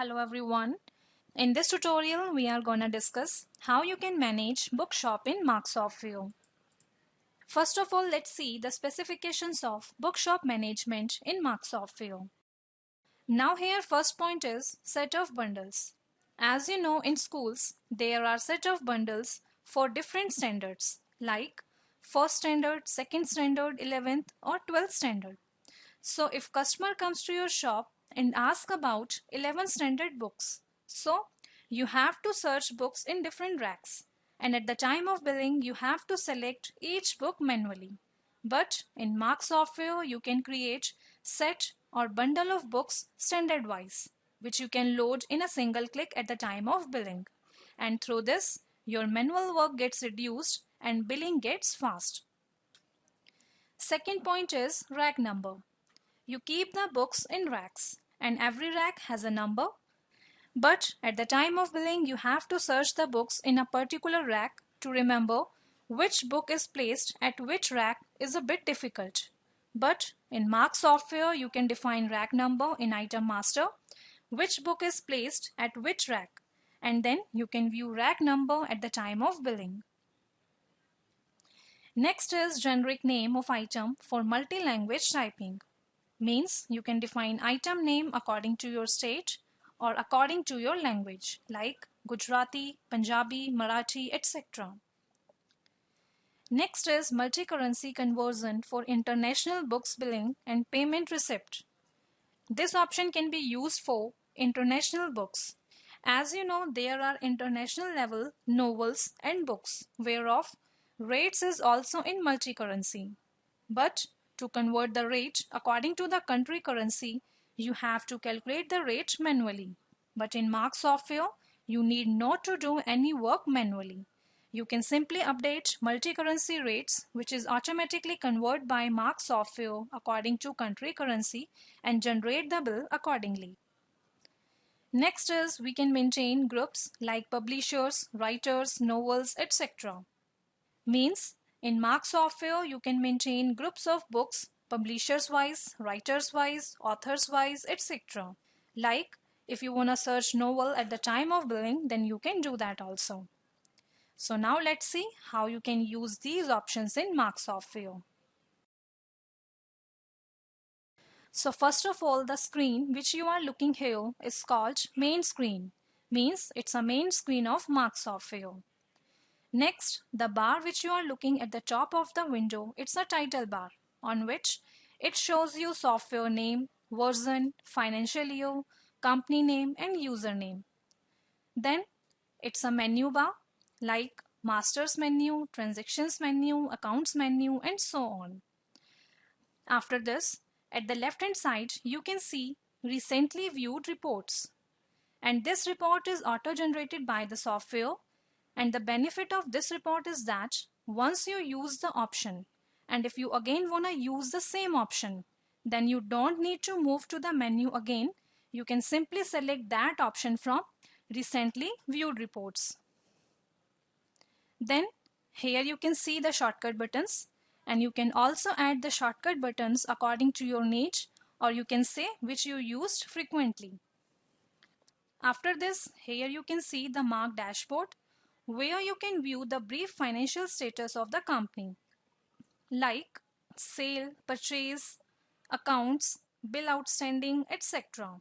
Hello everyone. In this tutorial, we are gonna discuss how you can manage bookshop in MARG Software. First of all, let's see the specifications of bookshop management in MARG Software. Now here first point is set of bundles. As you know, in schools, there are set of bundles for different standards like first standard, second standard, 11th or 12th standard. So if customer comes to your shop and ask about 11th standard books, so you have to search books in different racks, and at the time of billing you have to select each book manually. But in MARG Software you can create set or bundle of books standard wise, which you can load in a single click at the time of billing. And through this your manual work gets reduced and billing gets fast. Second point is rack number. You keep the books in racks and every rack has a number, but at the time of billing you have to search the books in a particular rack to remember which book is placed at which rack is a bit difficult. But in MARG Software you can define rack number in item master, which book is placed at which rack, and then you can view rack number at the time of billing. Next is generic name of item for multi-language typing. Means you can define item name according to your state or according to your language like Gujarati, Punjabi, Marathi, etc. Next is multi-currency conversion for international books billing and payment receipt. This option can be used for international books. As you know, there are international level novels and books whereof rates is also in multi-currency. But to convert the rate according to the country currency, you have to calculate the rate manually. But in MARG Software, you need not to do any work manually. You can simply update multi-currency rates, which is automatically converted by MARG Software according to country currency and generate the bill accordingly. Next is we can maintain groups like publishers, writers, novels, etc. Means in MARG Software, you can maintain groups of books, publishers-wise, writers-wise, authors-wise, etc. Like, if you want to search novel at the time of billing, then you can do that also. So now let's see how you can use these options in MARG Software. So first of all, the screen which you are looking here is called main screen. Means it's a main screen of MARG Software. Next, the bar which you are looking at the top of the window, it's a title bar on which it shows you software name, version, financial year, company name and username. Then it's a menu bar like master's menu, transactions menu, accounts menu and so on. After this, at the left hand side, you can see recently viewed reports. And this report is auto-generated by the software. And the benefit of this report is that once you use the option, and if you again want to use the same option, then you don't need to move to the menu again. You can simply select that option from recently viewed reports. Then here you can see the shortcut buttons, and you can also add the shortcut buttons according to your need, or you can say which you used frequently. After this, here you can see the MARG dashboard, where you can view the brief financial status of the company like sale, purchase, accounts, bill outstanding, etc.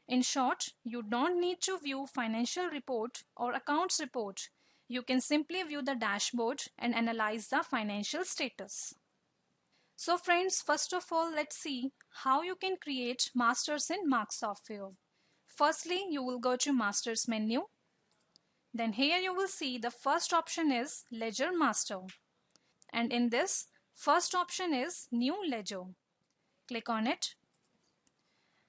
In short, you don't need to view financial report or accounts report. You can simply view the dashboard and analyze the financial status. So friends, first of all, let's see how you can create masters in MARG Software. Firstly, you will go to Masters menu. Then here you will see the first option is Ledger Master. And in this, first option is New Ledger. Click on it.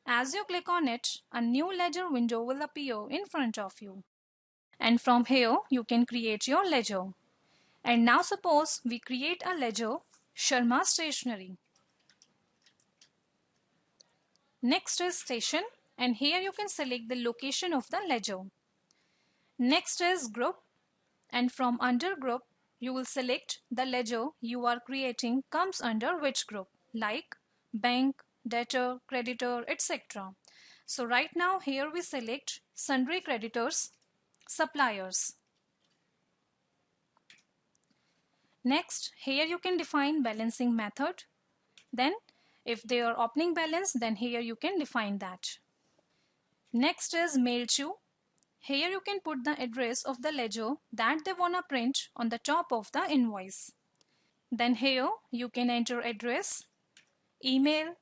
As you click on it, a new ledger window will appear in front of you. And from here, you can create your ledger. And now suppose we create a ledger, Sharma Stationery. Next is Station, and here you can select the location of the ledger. Next is Group, and from under Group, you will select the ledger you are creating comes under which group, like bank, debtor, creditor, etc. So right now here we select sundry creditors, suppliers. Next, here you can define balancing method. Then if they are opening balance, then here you can define that. Next is mail to. Here you can put the address of the ledger that they wanna print on the top of the invoice. Then here you can enter address, email,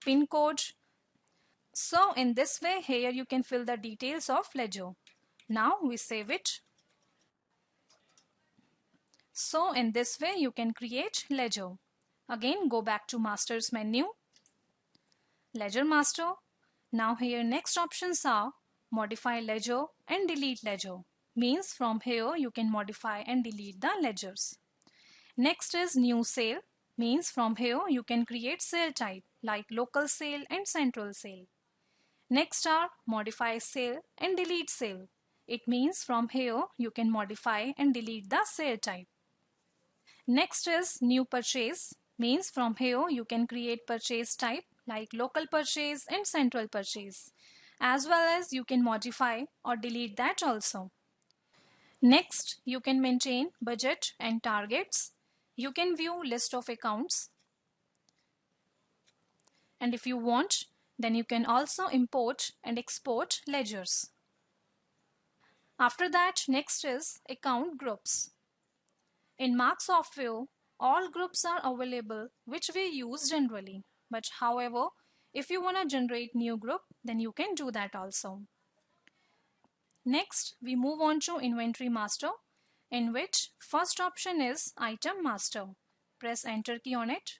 PIN code. So in this way here you can fill the details of ledger. Now we save it. So in this way you can create ledger. Again go back to master's menu, ledger master. Now here next options are modify ledger and delete ledger. Means from here you can modify and delete the ledgers. Next is new sale. Means from here you can create sale type like local sale and central sale. Next are modify sale and delete sale. It means from here you can modify and delete the sale type. Next is new purchase. Means from here you can create purchase type like local purchase and central purchase. As well as you can modify or delete that also. Next, you can maintain budget and targets. You can view list of accounts. And if you want, then you can also import and export ledgers. After that, next is account groups. In MARG software, all groups are available which we use generally. But however, if you want to generate new group, then you can do that also. Next, we move on to inventory master, in which first option is item master. Press enter key on it.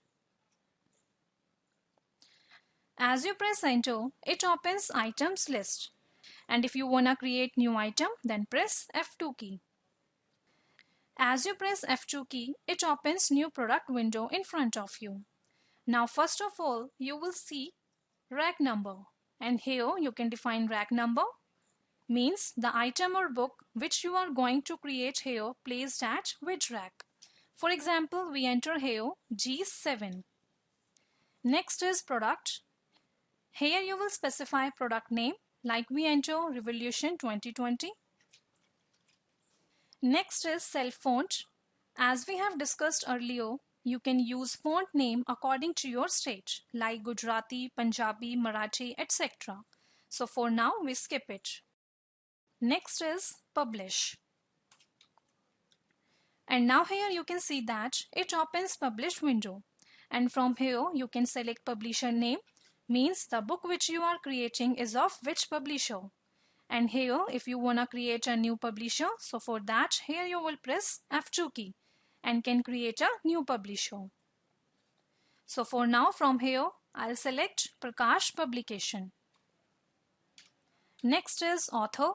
As you press enter, it opens items list. And if you wanna create new item, then press F2 key. As you press F2 key, it opens new product window in front of you. Now first of all, you will see rack number. And here you can define rack number. Means the item or book which you are going to create here placed at which rack. For example, we enter here G7. Next is product. Here you will specify product name like we enter Revolution 2020. Next is self font. As we have discussed earlier, you can use font name according to your state like Gujarati, Punjabi, Marathi, etc. So for now we skip it. Next is publish. And now here you can see that it opens publish window. And from here you can select publisher name. Means the book which you are creating is of which publisher. And here if you wanna create a new publisher, so for that here you will press F2 key and can create a new publisher. So for now from here I'll select Prakash Publication. Next is author.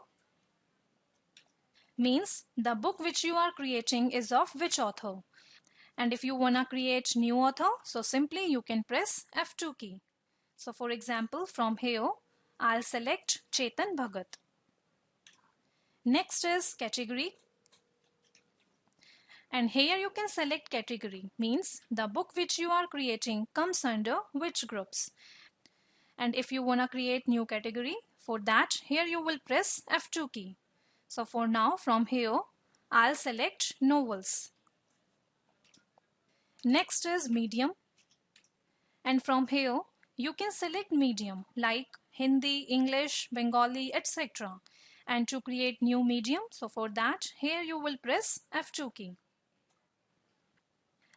Means the book which you are creating is of which author. And if you wanna create new author, so simply you can press F2 key. So for example, from here, I'll select Chetan Bhagat. Next is category. And here you can select category. Means the book which you are creating comes under which groups. And if you wanna create new category, for that here you will press F2 key. So for now from here, I'll select novels. Next is medium. And from here, you can select medium like Hindi, English, Bengali, etc. And to create new medium, so for that, here you will press F2 key.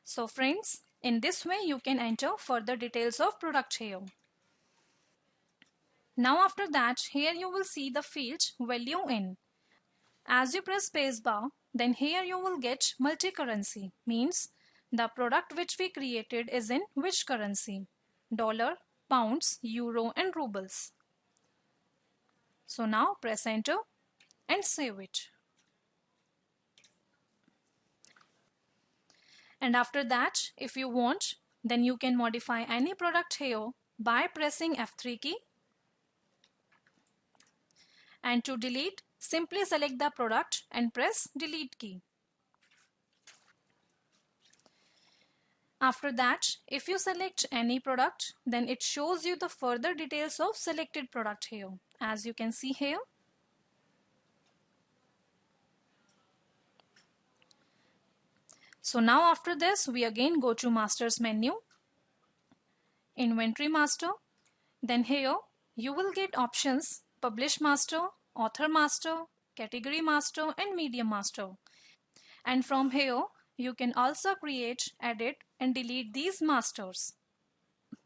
So friends, in this way you can enter further details of product here. Now after that, here you will see the field value in. As you press spacebar, then here you will get multi-currency. Means the product which we created is in which currency? Dollar, pounds, euro and rubles. So now press enter and save it. And after that, if you want, then you can modify any product here by pressing F3 key. And to delete, simply select the product and press delete key. After that, if you select any product, then it shows you the further details of selected product here, as you can see here. So now after this, we again go to Master's menu, Inventory Master. Then here you will get options Publish Master, Author Master, Category Master and Medium Master. And from here you can also create, edit and delete these masters.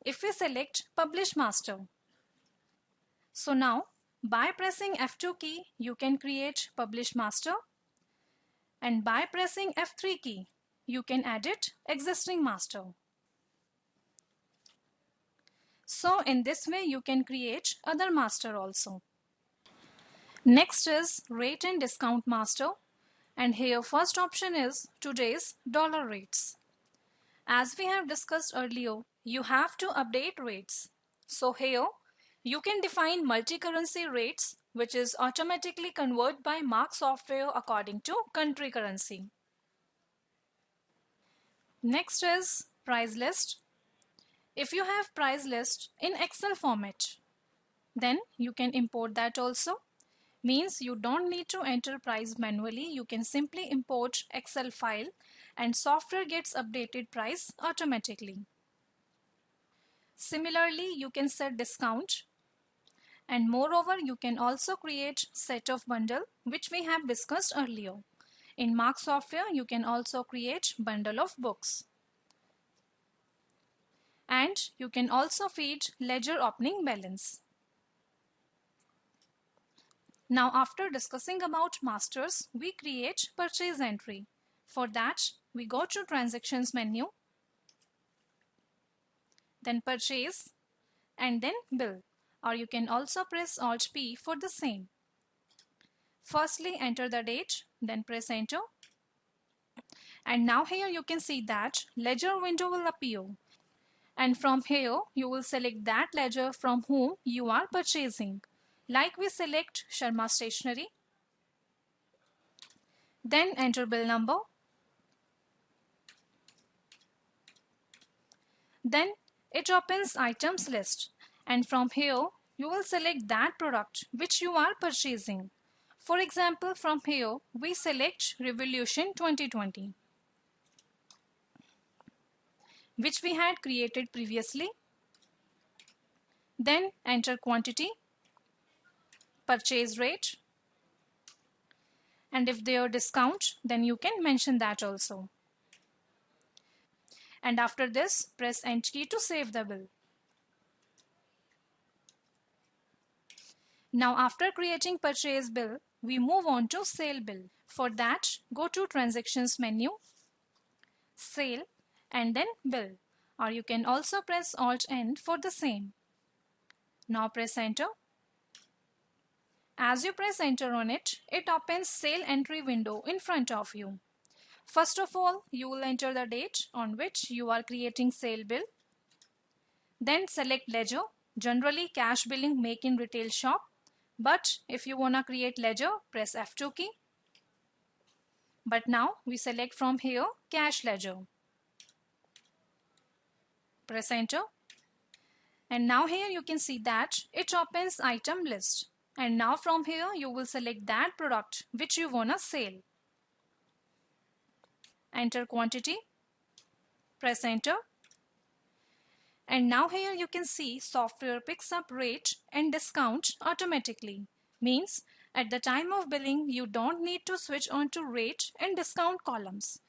If we select Publish Master, so now by pressing F2 key you can create Publish Master, and by pressing F3 key you can edit existing master. So in this way you can create other master also. Next is Rate and Discount Master, and here first option is today's dollar rates. As we have discussed earlier, you have to update rates. So here you can define multi-currency rates, which is automatically converted by MARG software according to country currency. Next is price list. If you have price list in Excel format, then you can import that also. Means you don't need to enter price manually. You can simply import Excel file and software gets updated price automatically. Similarly, you can set discount, and moreover you can also create set of bundle, which we have discussed earlier. In MARG software you can also create bundle of books, and you can also feed ledger opening balance. Now after discussing about masters, we create purchase entry. For that we go to transactions menu, then purchase and then bill, or you can also press Alt P for the same. Firstly enter the date, then press enter, and now here you can see that ledger window will appear, and from here you will select that ledger from whom you are purchasing. Like we select Sharma Stationery, then enter bill number, then it opens items list, and from here you will select that product which you are purchasing. For example, from here we select Revolution 2020, which we had created previously. Then enter quantity, purchase rate, and if there are discount then you can mention that also. And after this press Enter key to save the bill. Now after creating purchase bill, we move on to sale bill. For that go to transactions menu, sale and then bill, or you can also press Alt N for the same. Now press enter. As you press enter on it, it opens sale entry window in front of you. First of all, you will enter the date on which you are creating sale bill. Then select ledger. Generally cash billing make in retail shop, but if you wanna create ledger, press F2 key. But now we select from here cash ledger. Press enter. And now here you can see that it opens item list. And now from here you will select that product which you wanna sell. Enter quantity, press enter, and now here you can see software picks up rate and discount automatically. Means at the time of billing you don't need to switch on to rate and discount columns.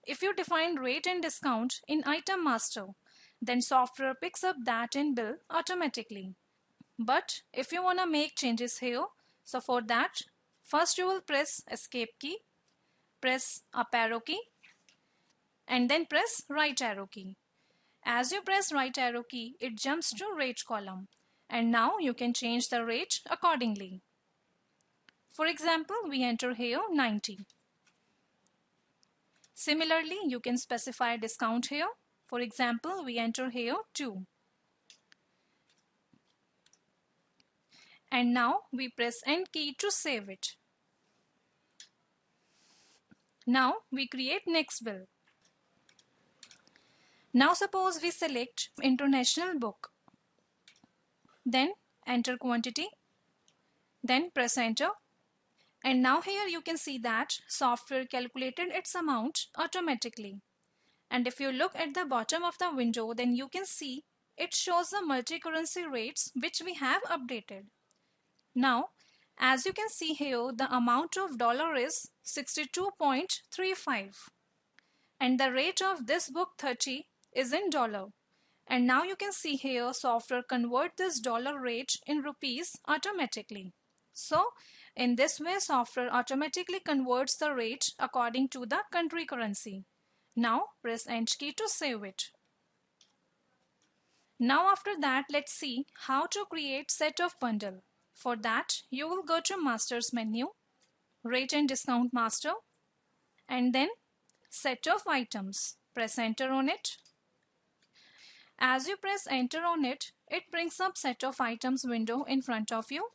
If you define rate and discount in item master, then software picks up that in bill automatically. But if you wanna make changes here, so for that first you will press escape key, press up arrow key, and then press right arrow key. As you press right arrow key, it jumps to rate column, and now you can change the rate accordingly. For example, we enter here 90. Similarly, you can specify discount here. For example, we enter here 2. And now we press End key to save it. Now we create next bill. Now suppose we select international book, then enter quantity, then press enter. And now here you can see that software calculated its amount automatically. And if you look at the bottom of the window, then you can see it shows the multi-currency rates which we have updated. Now, as you can see here, the amount of dollar is 62.35 and the rate of this book 30 is in dollar. And now you can see here software convert this dollar rate in rupees automatically. So in this way software automatically converts the rate according to the country currency. Now press Enter key to save it. Now after that, let's see how to create set of bundle. For that you will go to Masters menu, Rate and Discount Master, and then Set of Items. Press enter on it. As you press enter on it, it brings up Set of Items window in front of you.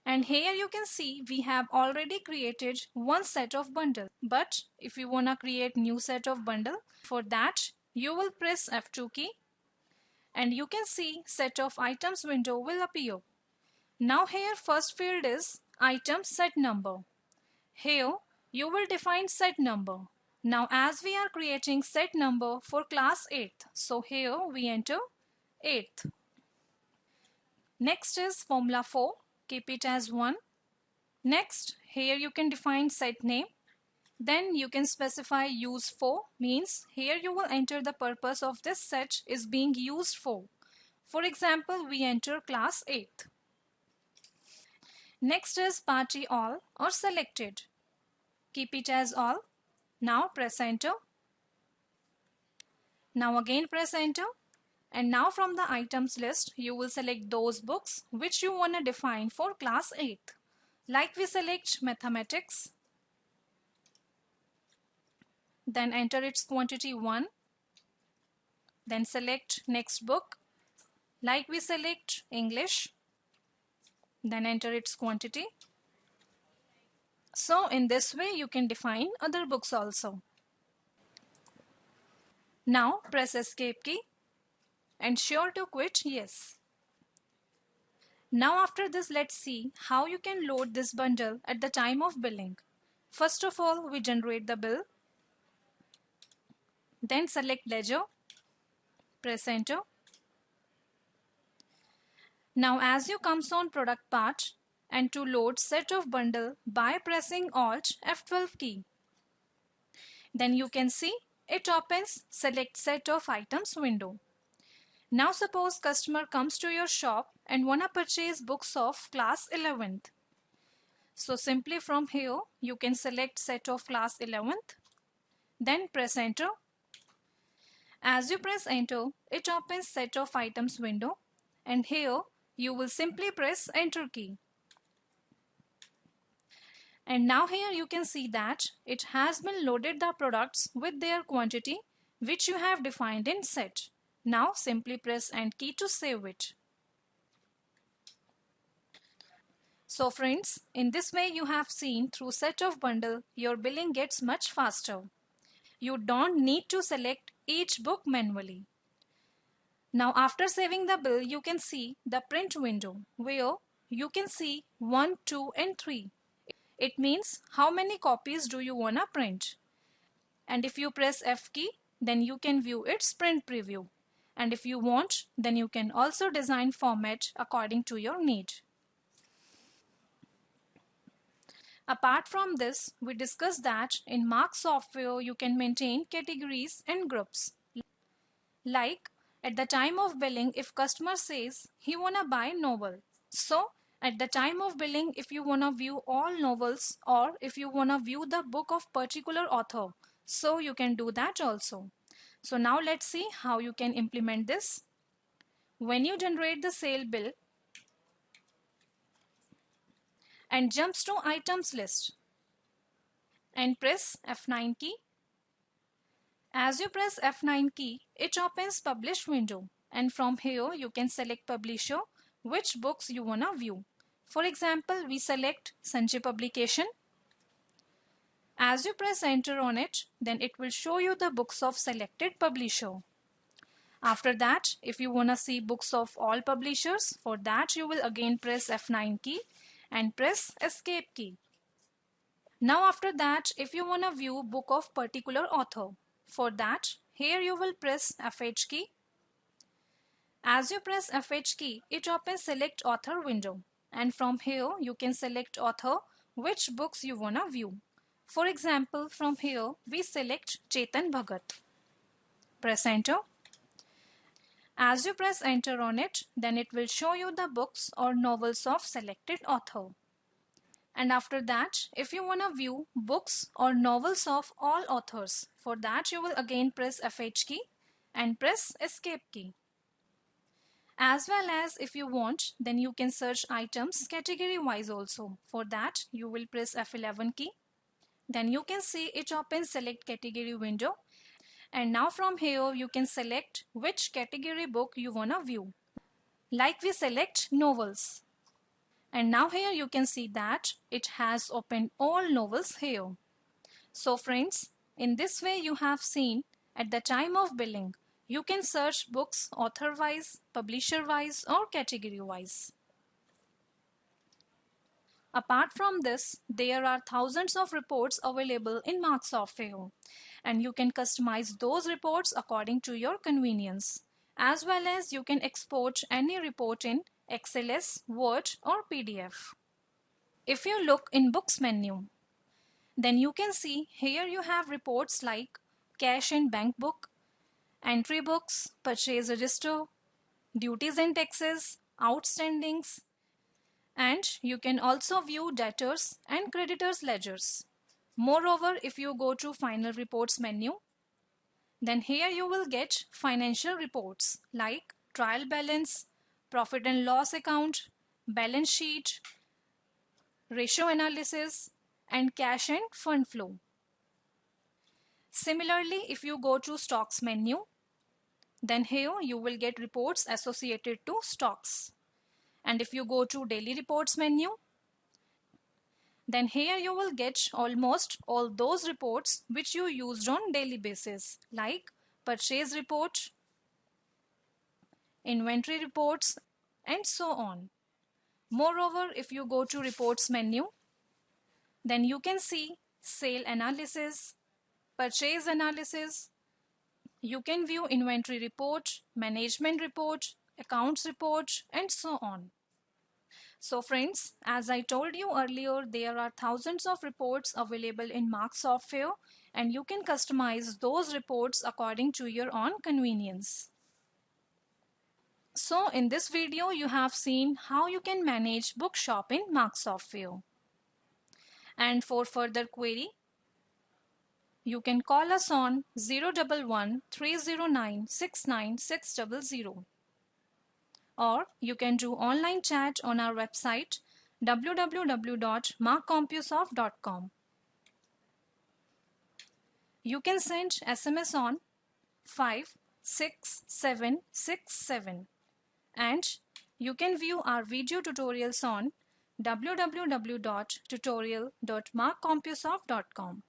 And here you can see we have already created one set of bundle. But if you want to create new set of bundle, for that you will press F2 key and you can see Set of Items window will appear. Now here first field is item set number. Here you will define set number. Now as we are creating set number for class 8th, so here we enter 8th. Next is formula 4, keep it as 1. Next, here you can define set name. Then you can specify use for, means here you will enter the purpose of this set is being used for. For example, we enter class 8th. Next is party all or selected. Keep it as all. Now press enter. Now again press enter. And now from the items list, you will select those books which you want to define for class 8th. Like we select mathematics. Then enter its quantity 1. Then select next book. Like we select English. Then enter its quantity. So in this way you can define other books also. Now press escape key and sure to quit yes. Now after this, let's see how you can load this bundle at the time of billing. First of all, we generate the bill. Then select ledger. Press enter. Now as you comes on product part and to load set of bundle by pressing Alt F12 key. Then you can see it opens select set of items window. Now suppose customer comes to your shop and wanna purchase books of class 11th. So simply from here you can select set of class 11th. Then press enter. As you press enter, it opens set of items window and here you will simply press enter key. And now here you can see that it has been loaded the products with their quantity which you have defined in set. Now simply press Enter key to save it. So friends, in this way you have seen through set of bundle your billing gets much faster. You don't need to select each book manually. Now after saving the bill, you can see the print window where you can see 1, 2 and 3. It means how many copies do you wanna print. And if you press F key, then you can view its print preview. And if you want, then you can also design format according to your need. Apart from this, we discussed that in MARG software you can maintain categories and groups. Like at the time of billing, if customer says he wanna buy novel. So at the time of billing, if you wanna view all novels or if you wanna view the book of particular author, so you can do that also. So now let's see how you can implement this. When you generate the sale bill and jumps to items list and press F9 key. As you press F9 key, it opens publish window and from here you can select publisher, which books you wanna view. For example, we select Sanjay publication. As you press enter on it, then it will show you the books of selected publisher. After that, if you want to see books of all publishers, for that you will again press F9 key and press escape key. Now after that, if you want to view book of particular author, for that here you will press FH key. As you press FH key, it opens select author window, and from here you can select author which books you want to view. For example, from here we select Chetan Bhagat. Press enter. As you press enter on it, then it will show you the books or novels of selected author. And after that, if you want to view books or novels of all authors, for that you will again press FH key and press escape key. As well as if you want, then you can search items category wise also. For that you will press F11 key. Then you can see it opens select category window. And now from here you can select which category book you wanna view. Like we select novels. And now here you can see that it has opened all novels here. So friends, in this way you have seen at the time of billing, you can search books author wise, publisher wise or category wise. Apart from this, there are thousands of reports available in MARG Software, and you can customize those reports according to your convenience. As well as you can export any report in XLS, Word or PDF. If you look in Books menu, then you can see here you have reports like Cash and Bank Book, Entry Books, Purchase Register, Duties and Taxes, Outstandings, and you can also view debtors and creditors ledgers. Moreover, if you go to Final Reports menu, then here you will get financial reports like trial balance, profit and loss account, balance sheet, ratio analysis, and cash and fund flow. Similarly, if you go to Stocks menu, then here you will get reports associated to stocks. And if you go to Daily Reports menu, then here you will get almost all those reports which you used on daily basis, like purchase report, inventory reports, and so on. Moreover, if you go to Reports menu, then you can see sale analysis, purchase analysis. You can view inventory report, management report, accounts report, and so on. So friends, as I told you earlier, there are thousands of reports available in MARG Software, and you can customize those reports according to your own convenience. So in this video, you have seen how you can manage bookshop in MARG Software. And for further query, you can call us on 011 309 69600. Or you can do online chat on our website www.margcompusoft.com. You can send SMS on 56767, and you can view our video tutorials on www.tutorial.margcompusoft.com.